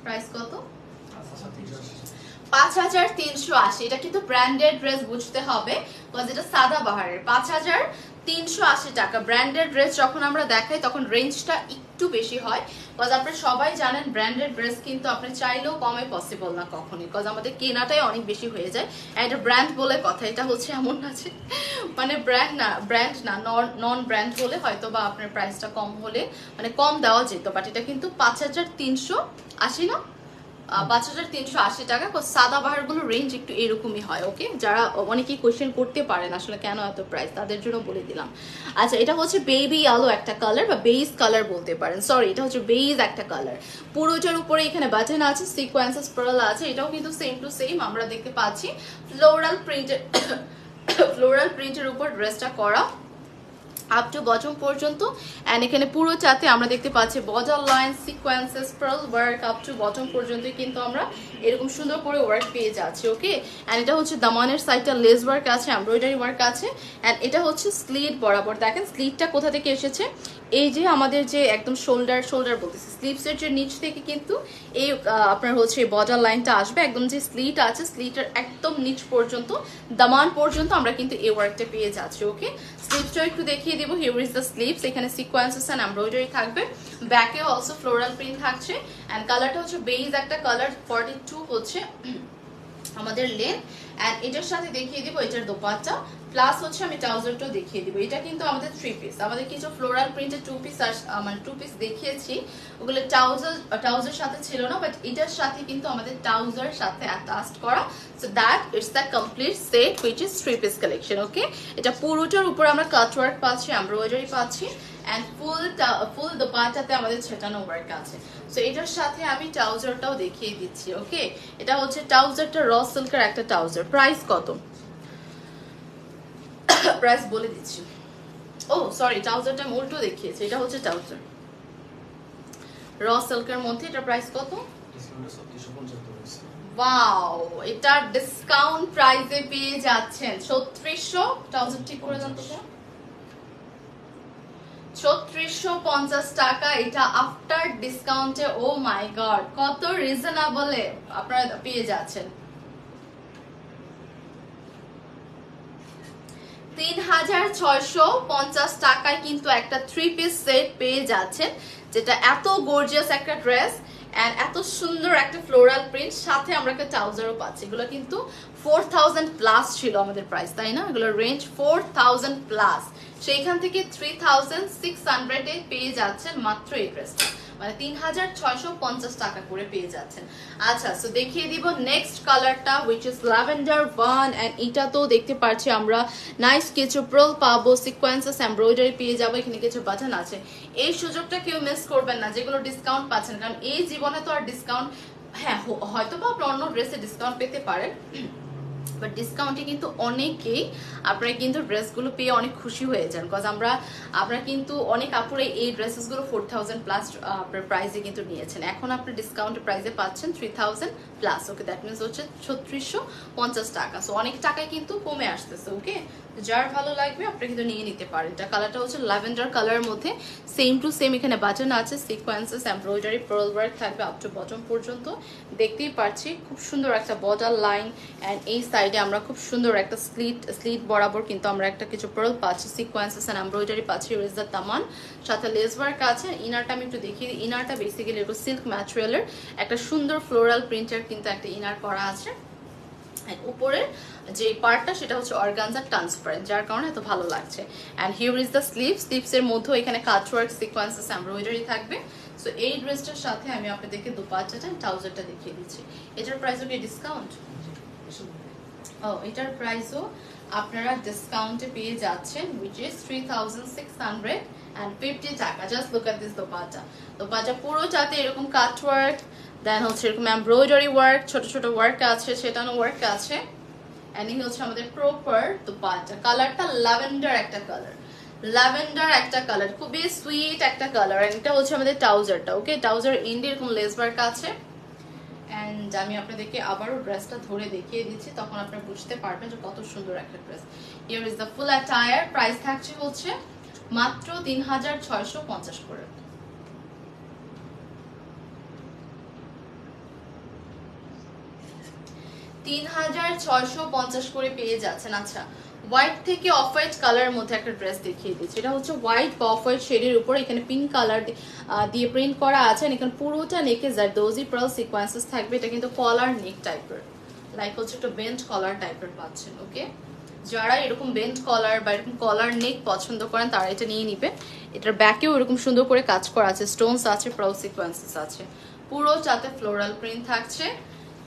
প্রাইস কত 5380 এটা কিন্তু ব্র্যান্ডেড ড্রেস বুঝতে হবে বিকজ এটা সাদা বাহারের 5380 টাকা ব্র্যান্ডেড ড্রেস যখন আমরা দেখাই তখন রেঞ্জটা একটু বেশি হয় বিকজ আপনারা সবাই জানেন ব্র্যান্ডেড ড্রেস কিন্তু আপনি চাইলেও কমে পসিবল না কখনোই বিকজ আমাদের কেনাটাই অনেক বেশি হয়ে যায় এটা ব্র্যান্ড বলে কথা এটা হচ্ছে এমন না যে মানে ব্র্যান্ড না নন ব্র্যান্ড হলে হয়তো বা আপনার প্রাইসটা কম হলে মানে কম দেওয়া যেত বাট এটা কিন্তু 5380 না 5380 টাকা সাদা বাহার গুলো রেঞ্জ একটু এরকমই হয় ওকে যারা অনেকেই কোয়েশ্চেন করতে পারেন আসলে কেন এত প্রাইস তাদের জন্য বলে দিলাম আচ্ছা এটা হচ্ছে বেবি আলো একটা কালার বা বেজ কালার বলতে পারেন সরি এটা হচ্ছে বেজ একটা কালার পুরোটার উপরে এখানে বাটন আছে সিকোয়েন্সেস পার্ল আছে এটাও কিন্তু সেম টু সেম আমরা দেখতে পাচ্ছি ফ্লোরাল প্রিন্টের উপর ড্রেসটা করা আপ টু বটম পর্যন্ত এন্ড এখানে পুরো চাতে আমরা দেখতে পাচ্ছি border line sequences pearl work up to bottom পর্যন্ত কিন্তু আমরা এরকম সুন্দর করে ওয়ার্ক পেয়ে যাচ্ছি ওকে এন্ড এটা হচ্ছে দামানের সাইডটা লেস ওয়ার্ক আছে এমব্রয়ডারি ওয়ার্ক আছে এন্ড এটা হচ্ছে স্লিট বরাবর দেখেন স্লিটটা কোথা থেকে এসেছে এই যে আমাদের যে একদম শোল্ডার বলতেছি স্লিভসের যে নিচ থেকে কিন্তু এই আপনার হচ্ছে বর্ডার লাইনটা আসবে একদম যে স্লিট আছে স্লিটের একদম নিচ পর্যন্ত দামান পর্যন্ত আমরা কিন্তু এই ওয়ার্কটা পেয়ে যাচ্ছি ওকে স্লিভসটা একটু দেখিয়ে দিব হিয়ার ইজ দ্য স্লিভস এখানে সিকোয়েন্সেস এন্ড এমব্রয়ডারি থাকবে ব্যাকে অলসো ফ্লোরাল প্রিন্ট থাকছে এন্ড কালারটা হচ্ছে বেজ একটা কালার 42 হচ্ছে আমাদের লেন্থ এন্ড এটার সাথে দেখিয়ে দিব এটার দোপাট্টা প্লাস হচ্ছে আমি ট্রাউজারটাও দেখিয়ে দিব এটা কিন্তু আমাদের 3 পিস আমাদের কিছু ফ্লোরাল প্রিন্টের 2 পিস মানে 2 পিস দেখিয়েছি ওগুলো ট্রাউজার সাথে ছিল না বাট এটার সাথে কিন্তু আমাদের ট্রাউজার সাথে অ্যাটাচড করা so that it's the complete set which is 3 piece collection okay এটা পুরোটার উপর আমরা কাট ওয়ার্ক পাচ্ছি এমব্রয়ডারি পাচ্ছি এন্ড ফুল দোপাট্টাতে আমাদের ছেটানো ওয়ার্ক আছে সো এটার সাথে আমি ট্রাউজারটাও দেখিয়ে দিচ্ছি ওকে এটা হচ্ছে ট্রাউজারটা র সিল্কের একটা ট্রাউজার প্রাইস কত প্রাইস বলে দিচ্ছি ও সরি ট্রাউজারটা আমি উল্টো দেখিয়েছি এটা হচ্ছে ট্রাউজার র সিল্কের মধ্যে এটা প্রাইস কত ওয়াও এটা ডিসকাউন্ট প্রাইসে পেয়ে যাচ্ছেন 3600 ট্রাউজার ঠিক করে দেন তো 3650 টাকা এটা আফটার ডিসকাউন্টে ও মাই গড কত রিজনেবলে আপনারা পেয়ে যাচ্ছেন 3650 টাকায় কিন্তু একটা 3 পিস সেট পেয়ে যাচ্ছেন যেটা এত গর্জিয়াস একটা ড্রেস এন্ড এত সুন্দর একটা ফ্লোরাল প্রিন্ট সাথে আমরা একটা ট্রাউজারও পাচ্ছি এগুলো কিন্তু 4000 প্লাস ছিল আমাদের প্রাইস তাই না এগুলোর রেঞ্জ 4000 প্লাস সেইখান থেকে 3600 এ পেয়ে যাচ্ছেন মাত্র এই ড্রেসটা মানে 3650 টাকা করে পেয়ে যাচ্ছেন আচ্ছা সো দেখিয়ে দিব নেক্সট কালারটা which is lavender one and এটা তো দেখতে পাচ্ছি আমরা নাইস কিছু পার্ল পাবো সিকোয়েন্সেস এমব্রয়ডারি পেয়ে যাবো এখানে কিছু বাটন আছে এই সুযোগটা কেউ মিস করবেন না যেগুলো ডিসকাউন্ট পাচ্ছেন কারণ এই জীবনে তো আর ডিসকাউন্ট হ্যাঁ হয়তো বা আপনি অন্য ড্রেসে ডিসকাউন্ট পেতে পারেন বাট ডিসকাউন্টে কিন্তু অনেকেই আপনারা কিন্তু ড্রেসগুলো পেয়ে অনেক খুশি হয়ে যান বিকজ আপনারা কিন্তু অনেক আপুরা এই ড্রেসেসগুলো 4000 প্লাস আপনার প্রাইসে কিন্তু নিয়েছেন এখন আপনি ডিসকাউন্ট প্রাইসে পাচ্ছেন 3000 প্লাস ওকে দ্যাট মিনস হচ্ছে 3650 টাকা সো অনেক টাকায় কিন্তু কমে আসতেছে ওকে যার ভালো লাগবে আপনি কিন্তু নিয়ে নিতে পারেন এটা কালারটা হচ্ছে ল্যাভেন্ডার কালারের মধ্যে সেম টু সেম এখানে বাটন আছে সিকোয়েন্সেস এমব্রয়ডারি পার্ল ওয়ার্ক থাকবে আপ টু বটম পর্যন্ত দেখতেই পাচ্ছি খুব সুন্দর একটা বর্ডার লাইন এন্ড এই সাইড সাইডে আমরা খুব সুন্দর একটা স্লিট বরাবর কিন্তু আমরা একটা কিছু পার্ল পাচ্ছি, সিকোয়েন্সেস এন্ড এমব্রয়ডারি পাচ্ছি। হিয়ার ইজ দ্য দামান, সাথে লেস ওয়ার্ক আছে। ইনারটা আমি একটু দেখিয়ে দিই। ইনারটা বেসিক্যালি একটু সিল্ক ম্যাটেরিয়ালের একটা সুন্দর ফ্লোরাল প্রিন্টের কিন্তু একটা ইনার করা আছে। উপরের যে পার্টটা সেটা হচ্ছে অর্গানজা ট্রান্সপারেন্ট, যার কারণে এত ভালো লাগছে। And here is the sleeves এর মধ্যেও এখানে কাটওয়ার্ক সিকোয়েন্সেস এমব্রয়ডারি থাকবে। সো এই ড্রেসটার সাথে আমি আপনাদেরকে দুপাট্টাটা ট্রাউজারটা দেখিয়ে দিচ্ছি। এটার প্রাইসও কি ডিসকাউন্ট? এটার প্রাইসও আপনারা ডিসকাউন্টে পেয়ে যাচ্ছেন, which is 3650 টাকা। Just look at this dupatta পুরোটাতে এরকম কাটওয়ার্ক, দেন হচ্ছে এরকম এমব্রয়ডারি ওয়ার্ক, ছোট ছোট ওয়ার্ক আছে, সেটানো ওয়ার্ক আছে। এন্ড এই হচ্ছে আমাদের প্রপার দোপাট্টা। কালারটা ল্যাভেন্ডার একটা কালার, খুবই সুইট একটা কালার। এটা হচ্ছে আমাদের ট্রাউজারটা। ওকে, ট্রাউজার এন্ডে এরকম লেস ওয়ার্ক আছে। এন্ড আমি আপনাদেরকে আবারও ড্রেসটা ধরে দেখিয়ে দিচ্ছি, তখন আপনারা বুঝতে পারবেন যে কত সুন্দর একটা dress. Here is the full attire. Price থাকছে হচ্ছে মাত্র 3650 করে। $3650 করে পেয়ে যাচ্ছেন। আচ্ছা, হোয়াইট থেকে অফ হোয়াইট কালারের মধ্যে একটা ড্রেস দেখিয়ে দিচ্ছি। এটা হচ্ছে হোয়াইট বা অফ হোয়াইট শেডের উপর এখানে পিঙ্ক কালার দিয়ে প্রিন্ট করা আছে। এখানে পুরোটা নেকে জারদোজি পার্ল সিকোয়েন্সেস থাকবে। এটা কিন্তু কলার নেক টাইপের, লাইক হচ্ছে একটা বেন্ট কলার টাইপের পাচ্ছেন। ওকে, যারা এরকম বেন্ট কলার বা এরকম কলার নেক পছন্দ করেন তারা এটা নিয়ে নিবে। এটার ব্যাকেও এরকম সুন্দর করে কাজ করা আছে, স্টোনস আছে, পার্ল সিকোয়েন্সেস আছে, পুরোটাতে ফ্লোরাল প্রিন্ট থাকছে।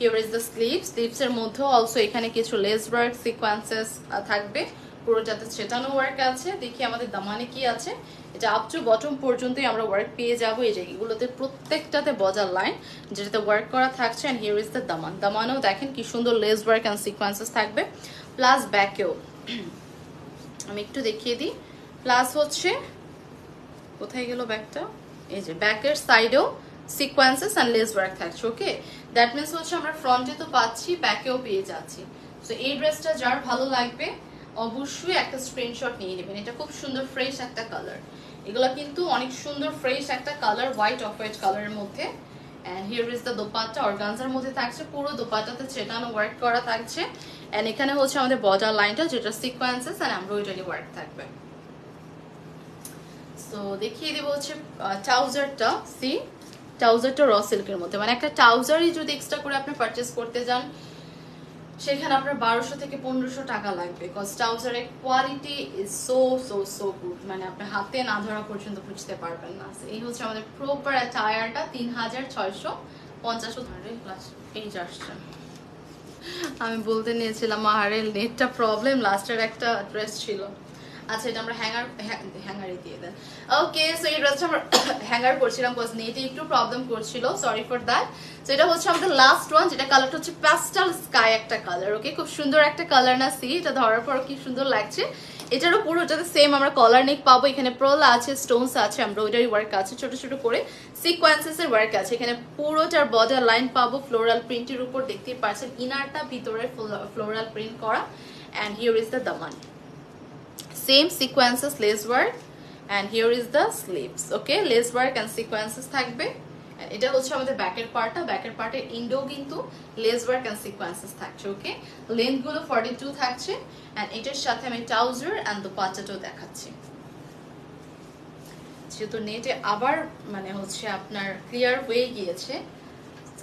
Here is the sleeves এর মধ্যেও অলসো এখানে কিছু লেস ওয়ার্ক সিকোয়েন্সেস থাকবে, পুরোটাতে ছেটানো ওয়ার্ক আছে। দেখি আমাদের দামানে কি আছে। এটা আপ টু বটম পর্যন্তই আমরা ওয়ার্ক পেয়ে যাবো। এই যে এগুলোতে প্রত্যেকটাতে বজার লাইন যেটাতে ওয়ার্ক করা থাকছে। এন্ড হিয়ার ইজ দ্য দামানেও দেখেন কি সুন্দর লেস ওয়ার্ক এন্ড সিকোয়েন্সেস থাকবে। প্লাস ব্যাকেও আমি একটু দেখিয়ে দিই। প্লাস হচ্ছে কোথায় গেল ব্যাকটা, এই যে ব্যাকের সাইডেও সিকোয়েন্সেস এন্ড লেস ওয়ার্ক থাকছে। ওকে, দ্যাট মিন্স হচ্ছে আমরা ফ্রন্টে তো পাচ্ছি, ব্যাকেও পেয়ে যাচ্ছি। সো এই ড্রেসটা যার ভালো লাগবে অবশ্যই একটা স্ক্রিনশট নিয়ে নেবেন। এটা খুব সুন্দর ফ্রেশ একটা কালার, এগুলো কিন্তু অনেক সুন্দর ফ্রেশ একটা কালার, হোয়াইট অফ হোয়াইট কালারের মধ্যে। And here is the dupatta, অর্গানজার মধ্যে থাকছে, পুরো দোপাট্টাতে চেটানো ওয়ার্ক করা থাকছে। এন্ড এখানে হচ্ছে আমাদের বর্ডার লাইনটা যেটা সিকোয়েন্সেস এন্ড এমব্রয়ডারি ওয়ার্ক থাকবে। সো দেখিয়ে দেবো হচ্ছে ট্রাউজারটা। সি, ট্রাউজারটা র সিল্কের মধ্যে, মানে একটা ট্রাউজারই যদি এক্সট্রা করে আপনি পারচেজ করতে যান সেখানে আপনার 1200 থেকে 1500 টাকা লাগবে। বিকজ ট্রাউজারের কোয়ালিটি ইজ সো গুড, মানে আপনি হাতে না ধরা পর্যন্ত বুঝতে পারবেন না। এই হচ্ছে আমাদের প্রপার টায়ারটা 3650। এই আসছে, আমি বলতে নিয়েছিলাম মাহারের নেটটা প্রবলেম, লাস্টের একটা ড্রেস ছিল। আচ্ছা, এটা আমরা হ্যাঙ্গারে দিয়ে দেন। ওকে, সো এই ড্রেসটা আমরা হ্যাঙ্গার করছিলাম বিকজ নেটে একটু প্রবলেম করছিল, সরি ফর দ্যাট। সো এটা হচ্ছে আমাদের লাস্ট ওয়ান, যেটা কালারটা হচ্ছে প্যাস্টেল স্কাই একটা কালার। ওকে, খুব সুন্দর একটা কালার না? সি, এটা ধরার পর কি সুন্দর লাগছে। এটারও পুরোটাতে সেম আমরা কলার নেক পাবো। এখানে প্রল আছে, স্টোনস আছে, এমব্রয়ডারি ওয়ার্ক আছে, ছোট ছোট করে সিকোয়েন্সেস এর ওয়ার্ক আছে। এখানে পুরোটার বর্ডার লাইন পাবো ফ্লোরাল প্রিন্টের উপর, দেখতেই পাচ্ছেন ইনারটা ভিতরে ফ্লোরাল প্রিন্ট করা। And here is the Daman, same sequences, lace work, and here is the sleeves. Okay, lace work and sequences থাকবে। and এটা হচ্ছে আমাদের ব্যাকের পার্টটা, ব্যাকের পার্টের ইন্ডো কিন্তু lace work and sequences থাকছে। ওকে, লেন্থ গুলো 42 থাকছে। and এটার সাথে আমি ট্রাউজার and দোপাট্টাটাও দেখাচ্ছি। যেহেতু নেটে আবার মানে হচ্ছে আপনার ক্লিয়ার হয়ে গিয়েছে,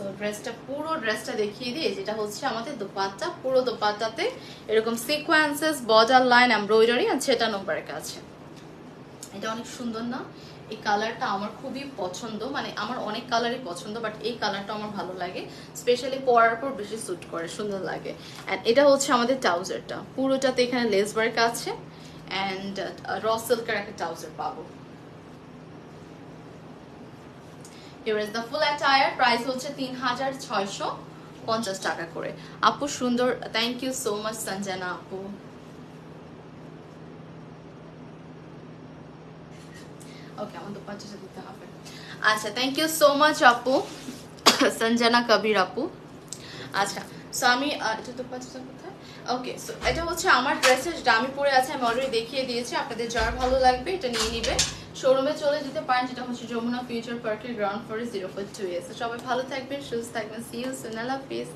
তো ড্রেসটা পুরো ড্রেসটা দেখিয়ে দিই। যেটা হচ্ছে আমাদের দোপাট্টা, পুরো দোপাট্টাতে এরকম সিকোয়েন্সেস, বর্ডার লাইন, এমব্রয়ডারি আর ছেটানো ওয়ার্ক আছে। এটা অনেক সুন্দর না? এই কালারটা আমার খুবই পছন্দ, মানে আমার অনেক কালারই পছন্দ, বাট এই কালারটা আমার ভালো লাগে, স্পেশালি পরার পর বেশি স্যুট করে, সুন্দর লাগে। অ্যান্ড এটা হচ্ছে আমাদের ট্রাউজারটা, পুরোটাতে এখানে লেস ওয়ার্ক আছে অ্যান্ড র সিল্কের একটা ট্রাউজার পাবো। Here is the full attire, price হচ্ছে 3650 টাকা করে। আপু সুন্দর, thank you so much Sanjana আপু। ওকে, আমার দোপাট্টাটা দিতে হবে। আচ্ছা, থ্যাংক ইউ সো মাচ আপু সঞ্জনা কবির আপু। আচ্ছা, সো আমি এটা দোপাট্টাটা কোথায়? ওকে, সো এটা হচ্ছে আমার ড্রেসের, যেটা আমি পরে আছে আমি অলরেডি দেখিয়ে দিয়েছি। আপনাদের যার ভালো লাগবে এটা নিয়ে নিবে, শোরুমে চলে যেতে পারেন, যেটা হচ্ছে যমুনা ফিউচার পার্কের গ্রাউন্ড ফ্লোরে 042A। সবাই ভালো থাকবেন, সুস্থ থাকবেন, সি ইউ সুন, আল্লাহ হাফেজ।